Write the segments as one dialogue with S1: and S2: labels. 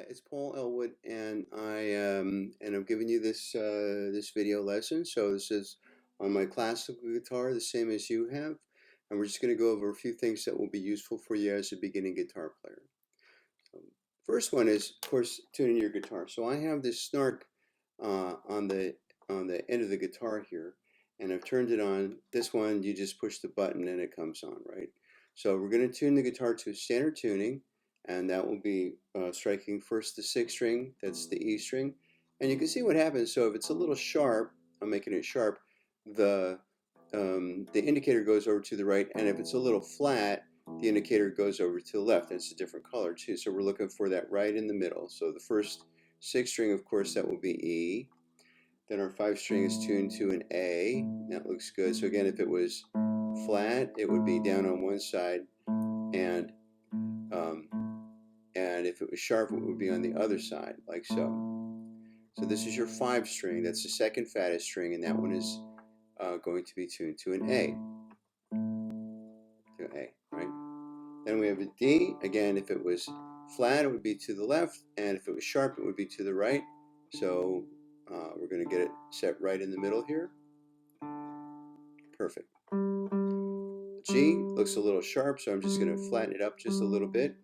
S1: It's Paul Elwood, and I'm giving you this video lesson. So this is on my classical guitar, the same as you have, and we're just going to go over a few things that will be useful for you as a beginning guitar player. So, first one is, of course, tuning your guitar. So I have this snark on the end of the guitar here, and I've turned it on. This one, you just push the button and it comes on, right? So we're going to tune the guitar to standard tuning, and that will be striking first the 6th string, that's the E string, and you can see what happens. So if it's a little sharp, I'm making it sharp, the indicator goes over to the right, and if it's a little flat, the indicator goes over to the left. It's a different color too, so we're looking for that right in the middle. So the first 6th string, of course, that will be E. Then our 5th string is tuned to an A. That looks good. So again, if it was flat, it would be down on one side, and if it was sharp, it would be on the other side, like so. So this is your 5th string. That's the second fattest string, and that one is going to be tuned to an A. To A, right? Then we have a D. Again, if it was flat, it would be to the left, and if it was sharp, it would be to the right. So we're going to get it set right in the middle here. Perfect. G looks a little sharp, so I'm just going to flatten it up just a little bit.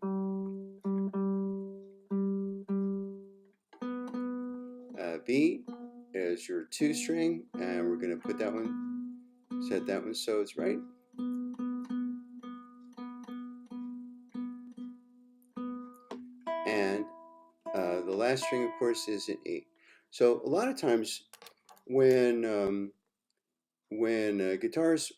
S1: B is your 2 string, and we're going to put that one, set that one so it's right. And the last string, of course, is an E. So a lot of times when guitars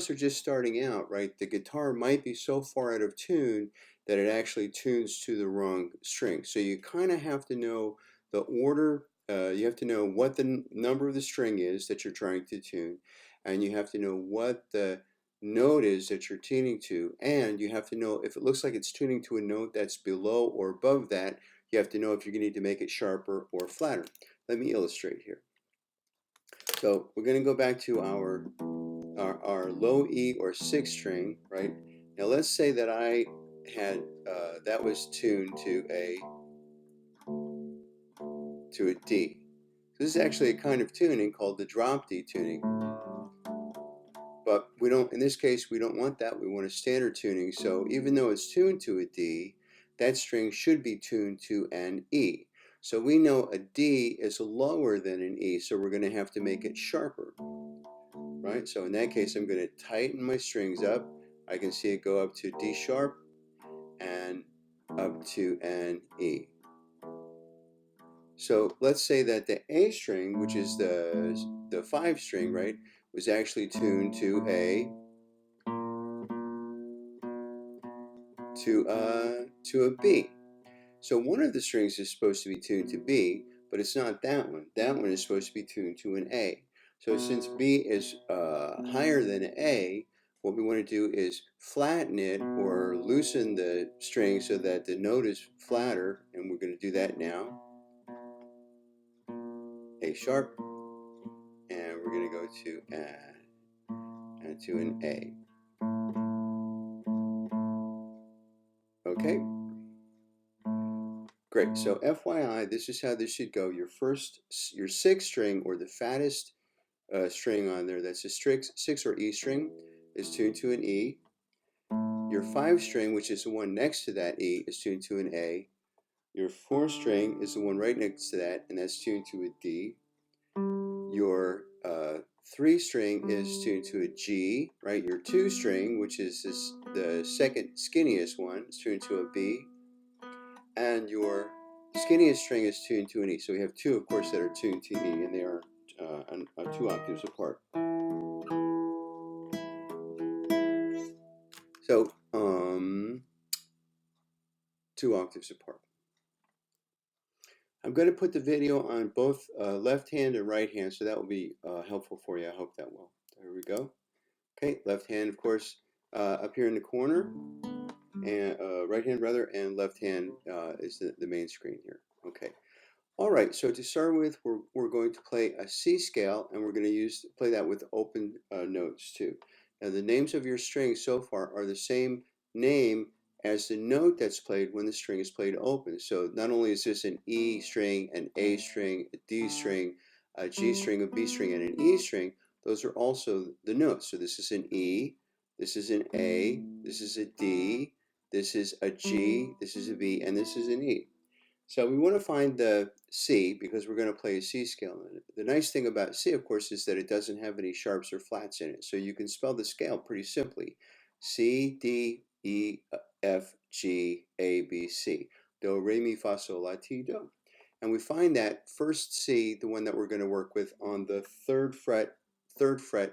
S1: are just starting out, right, the guitar might be so far out of tune that it actually tunes to the wrong string. So you kind of have to know the order. You have to know what the number of the string is that you're trying to tune, and you have to know what the note is that you're tuning to, and you have to know if it looks like it's tuning to a note that's below or above that. You have to know if you're going to need to make it sharper or flatter. Let me illustrate here. So we're going to go back to our low E or 6th string, right? Now let's say that I had that was tuned to a D. So this is actually a kind of tuning called the drop D tuning. But we don't, in this case, we don't want that. We want a standard tuning. So even though it's tuned to a D, that string should be tuned to an E. So we know a D is lower than an E, so we're going to have to make it sharper. Right? So in that case, I'm going to tighten my strings up. I can see it go up to D sharp and up to an E. So let's say that the A string, which is the 5 string, right, was actually tuned to a B. So one of the strings is supposed to be tuned to B, but it's not that one. That one is supposed to be tuned to an A. So since B is higher than A, what we want to do is flatten it or loosen the string so that the note is flatter, and we're going to do that now. A sharp, and we're going to go to an A. Okay. Great. So FYI, this is how this should go. Your 6th string, or the fattest string on there, that's a 6 or E string, is tuned to an E. Your 5 string, which is the one next to that E, is tuned to an A. Your 4th string is the one right next to that, and that's tuned to a D. Your 3 string is tuned to a G, right? Your 2 string, which is the second skinniest one, is tuned to a B. And your skinniest string is tuned to an E. So we have 2, of course, that are tuned to E, and they are 2 octaves apart. So 2 octaves apart. I'm going to put the video on both left hand and right hand, so that will be helpful for you. I hope that will. There we go. Okay, left hand, of course, up here in the corner, and right hand rather, and left hand is the main screen here. Okay. All right, so to start with, we're going to play a C scale, and we're going to play that with open notes too. Now the names of your strings so far are the same name as the note that's played when the string is played open. So not only is this an E string, an A string, a D string, a G string, a B string, and an E string, those are also the notes. So this is an E, this is an A, this is a D, this is a G, this is a B, and this is an E. So we want to find the C because we're going to play a C scale. The nice thing about C, of course, is that it doesn't have any sharps or flats in it. So you can spell the scale pretty simply. C, D, E, F, G, A, B, C. Do, re, mi, fa, sol, la, ti, do. And we find that first C, the one that we're going to work with, on the third fret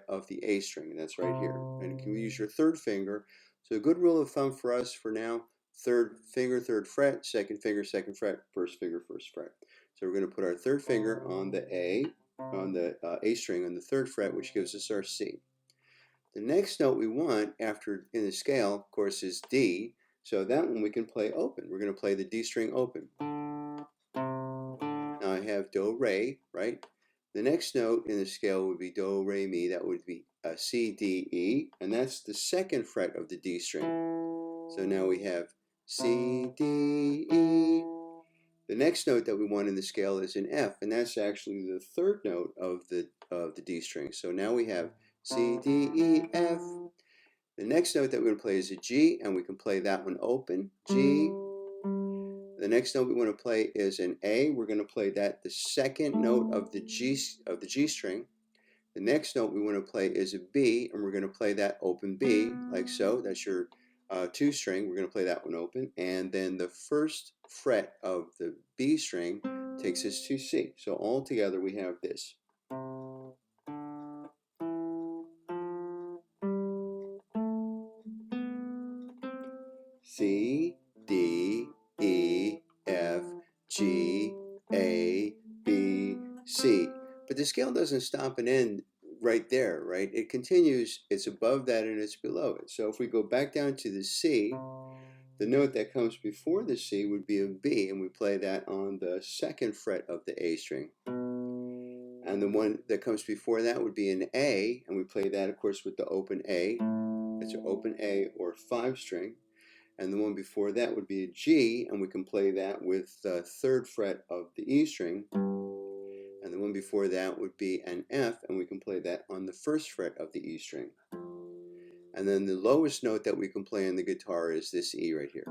S1: of the A string, and that's right here. And you can use your third finger. So a good rule of thumb for us for now: third finger, third fret, second finger, second fret, first finger, first fret. So we're going to put our third finger on the A string on the third fret, which gives us our C. The next note we want after in the scale, of course, is D. So that one we can play open. We're going to play the D string open. Now I have do, re, right? The next note in the scale would be do, re, mi. That would be C, D, E, and that's the second fret of the D string. So now we have C, D, E. The next note that we want in the scale is an F, and that's actually the third note of the D string. So now we have C, D, E, F. The next note that we're going to play is a G, and we can play that one open, G. The next note we want to play is an A. We're going to play that the second note of the G string. The next note we want to play is a B, and we're going to play that open B, like so. That's your 2 string. We're going to play that one open. And then the first fret of the B string takes us to C. So all together we have this. C, D, E, F, G, A, B, C. But the scale doesn't stop and end right there, right? It continues, it's above that and it's below it. So if we go back down to the C, the note that comes before the C would be a B, and we play that on the second fret of the A string. And the one that comes before that would be an A, and we play that, of course, with the open A. It's an open A or 5 string. And the one before that would be a G, and we can play that with the third fret of the E string. And the one before that would be an F, and we can play that on the first fret of the E string. And then the lowest note that we can play on the guitar is this E right here.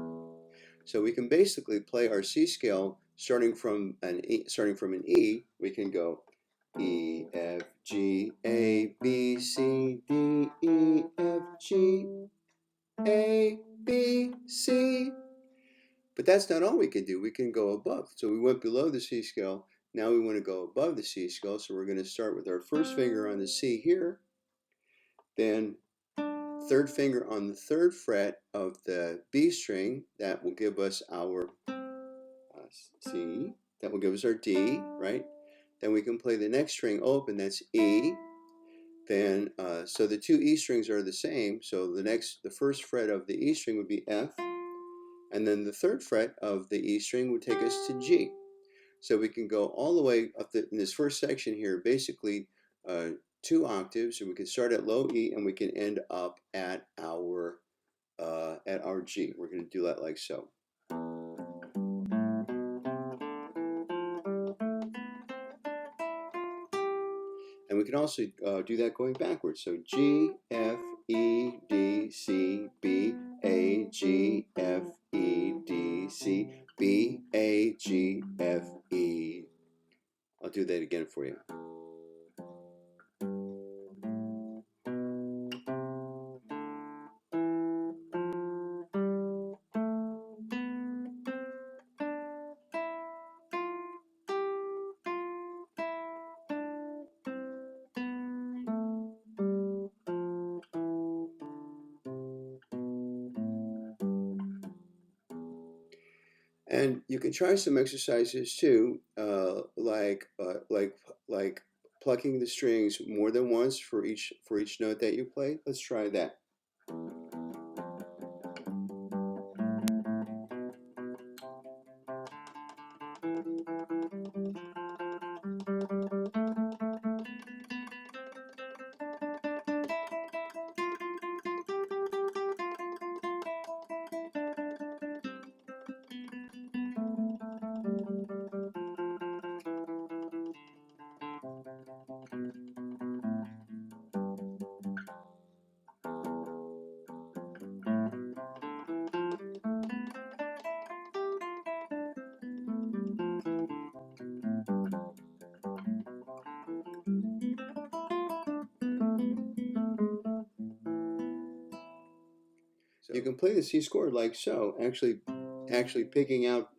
S1: So we can basically play our C scale starting from an E. We can go E, F, G, A, B, C, D, E, F, G, A, B, C. But that's not all we can do. We can go above. So we went below the C scale. Now we want to go above the C scale. So we're going to start with our first finger on the C here. Then third finger on the third fret of the B string. That will give us our C. That will give us our D, right? Then we can play the next string open. That's E. Then, so the 2 E strings are the same. So the first fret of the E string would be F. And then the third fret of the E string would take us to G. So we can go all the way up in this first section here, basically 2 octaves, and we can start at low E and we can end up at our G. We're going to do that like so. And we can also do that going backwards. So G, F, E, D, C, B, A, G, F, E, D, C, B, A, G, F, E. I'll do that again for you. And you can try some exercises too, like plucking the strings more than once for each note that you play. Let's try that. you can play the C chord like so, actually picking out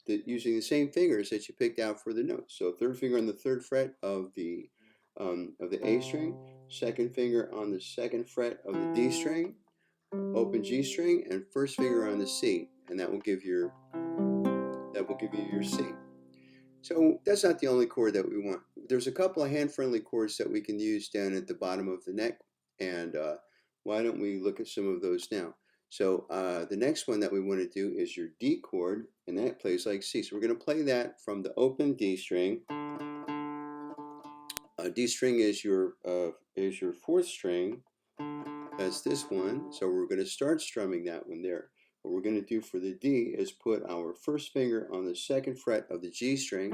S1: using the same fingers that you picked out for the notes. So third finger on the third fret of the A string, second finger on the second fret of the D string, open G string, and first finger on the C, and that will give you your C. So that's not the only chord that we want. There's a couple of hand-friendly chords that we can use down at the bottom of the neck, and why don't we look at some of those now? So the next one that we want to do is your D chord, and that plays like C. So we're going to play that from the open D string. D string is your fourth string. That's this one. So we're going to start strumming that one there. What we're going to do for the D is put our first finger on the second fret of the G string,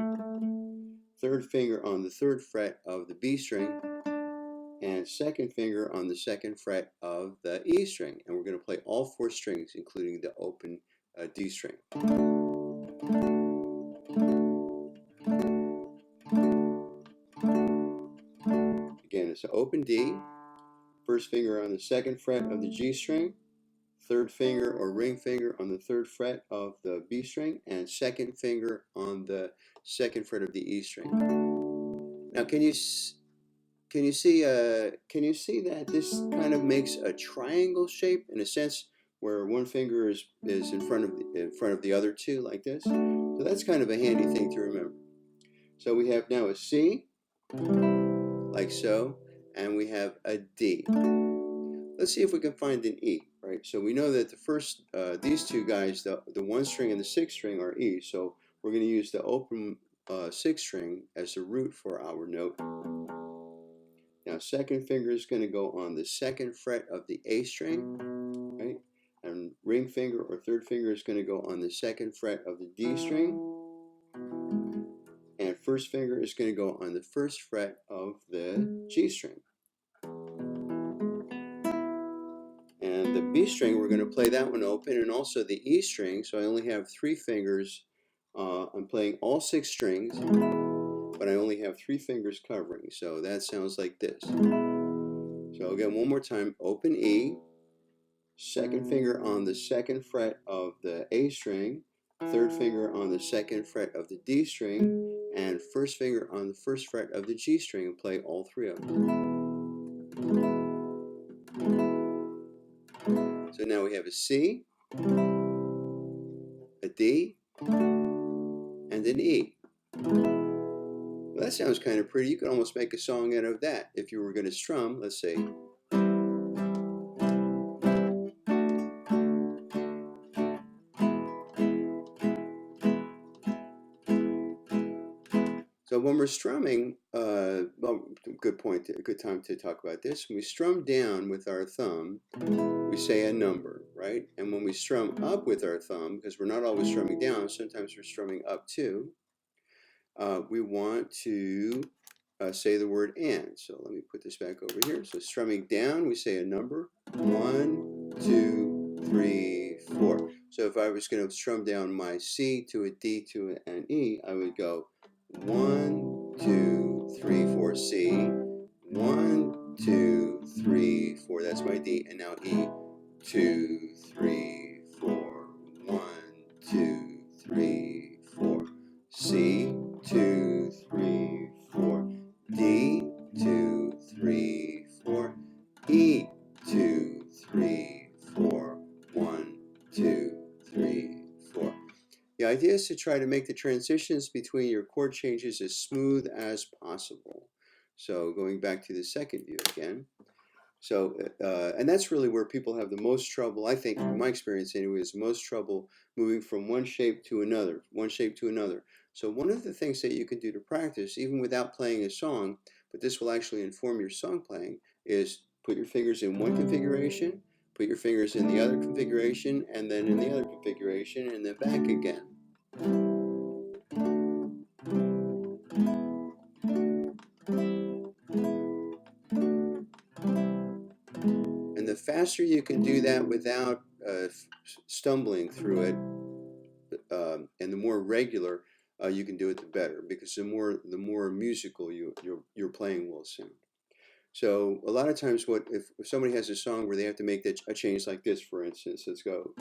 S1: third finger on the third fret of the B string, and second finger on the second fret of the E string. And we're going to play all four strings, including the open D string. Again, it's an open D, first finger on the second fret of the G string, third finger or ring finger on the third fret of the B string, and second finger on the second fret of the E string. Now, can you see that this kind of makes a triangle shape in a sense, where one finger is in front of the other two, like this? So that's kind of a handy thing to remember. So we have now a C, like so, and we have a D. Let's see if we can find an E, right? So we know that the first, these two guys, the one string and the sixth string are E, so we're going to use the open sixth string as the root for our note. Now second finger is going to go on the second fret of the A string, right? And ring finger or third finger is going to go on the second fret of the D string. And first finger is going to go on the first fret of the G string. And the B string, we're going to play that one open, and also the E string. So I only have three fingers. I'm playing all six strings, but I only have three fingers covering. So that sounds like this. So again, one more time, open E, second finger on the second fret of the A string, third finger on the second fret of the D string, and first finger on the first fret of the G string, and play all three of them. So now we have a C, a D, and an E. Well, that sounds kind of pretty. You could almost make a song out of that if you were going to strum, let's say. So when we're strumming, well, good time to talk about this. When we strum down with our thumb, we say a number, right? And when we strum up with our thumb, because we're not always strumming down, sometimes we're strumming up too, we want to say the word and. So let me put this back over here. So strumming down, we say a number, 1, 2, 3, 4. So if I was going to strum down my C to a D to an E, I would go 1, 2, 3, 4, C, 1, 2, 3, 4, that's my D, and now E, 2, 3, 4, 1, 2, 3, 4, C, 2, 3, 4, D, 2, 3, 4, E, 2, 3, 4, 1, 2, 3, 4. The idea is to try to make the transitions between your chord changes as smooth as possible. So going back to the second view again. So, and that's really where people have the most trouble, I think, in my experience anyway, is the most trouble moving from one shape to another, So one of the things that you can do to practice, even without playing a song, but this will actually inform your song playing, is put your fingers in one configuration, put your fingers in the other configuration, and then in the other configuration, and then back again. And the faster you can do that without stumbling through it, and the more regular you can do it, the better, because the more musical your playing will sound. So a lot of times, if somebody has a song where they have to make a change like this, for instance, let's go.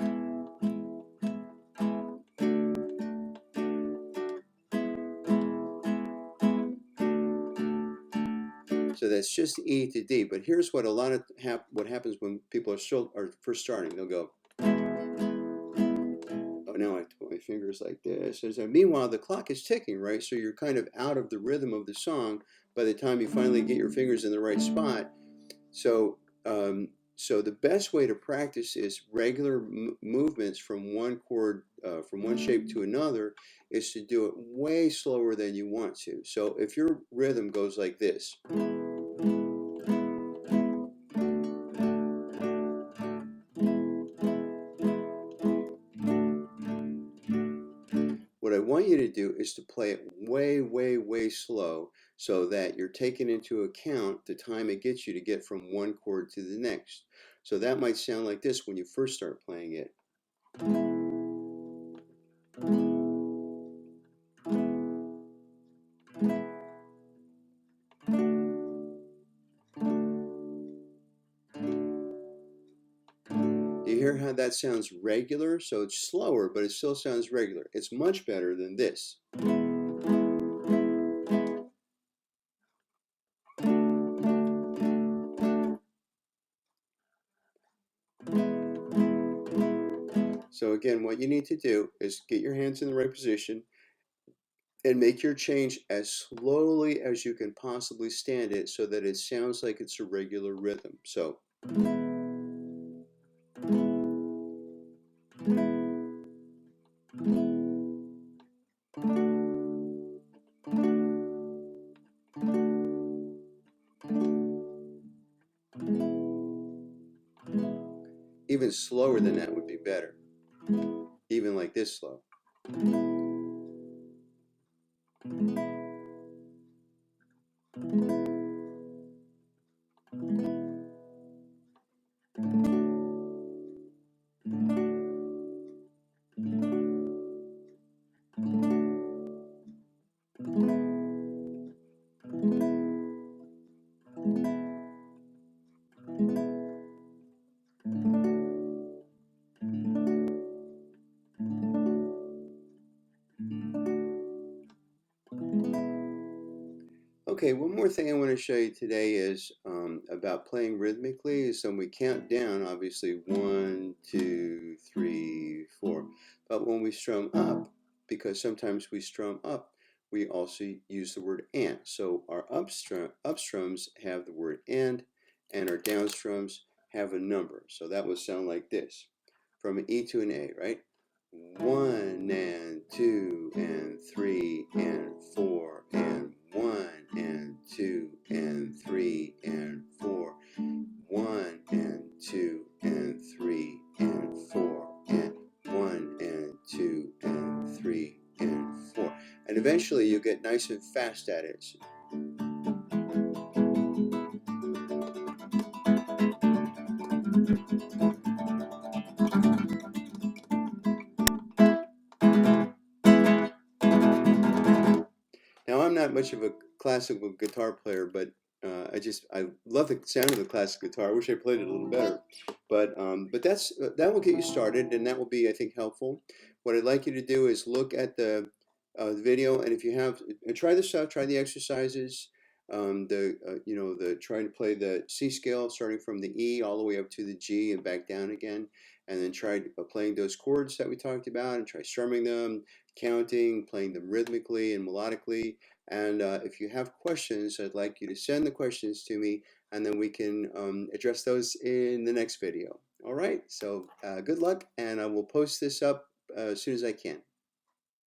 S1: So that's just E to D. But here's what what happens when people are first starting. They'll go, oh, now I have to put my fingers like this. Meanwhile, the clock is ticking, right? So you're kind of out of the rhythm of the song by the time you finally get your fingers in the right spot. So, so the best way to practice is regular movements from one chord, from one shape to another, is to do it way slower than you want to. So if your rhythm goes like this, what I want you to do is to play it way, way, way slow so that you're taking into account the time it gets you to get from one chord to the next. So that might sound like this when you first start playing it. Do you hear how that sounds regular? So it's slower, but it still sounds regular. It's much better than this. So again, what you need to do is get your hands in the right position and make your change as slowly as you can possibly stand it so that it sounds like it's a regular rhythm. So even slower than that would be better. Even like this slow. Okay, one more thing I want to show you today is about playing rhythmically. So we count down, obviously, 1, 2, 3, 4. But when we strum up, because sometimes we strum up, we also use the word and. So our upstrums have the word and our downstrums have a number. So that would sound like this, from an E to an A, right? 1 and 2 and 3 and 4 and 1 and 2 and 3 and 4, 1 and 2 and 3 and 4 and 1 and 2 and 3 and 4. And eventually you get nice and fast at it. Now, I'm not much of a classical guitar player, but I love the sound of the classic guitar. I wish I played it a little better, but that will get you started, and that will be, I think, helpful. What I'd like you to do is look at the video, and if you have, try this out, try the exercises. The trying to play the C scale, starting from the E all the way up to the G and back down again, and then try playing those chords that we talked about, and try strumming them, counting, playing them rhythmically and melodically. And if you have questions, I'd like you to send the questions to me, and then we can address those in the next video. All right, so good luck, and I will post this up as soon as I can.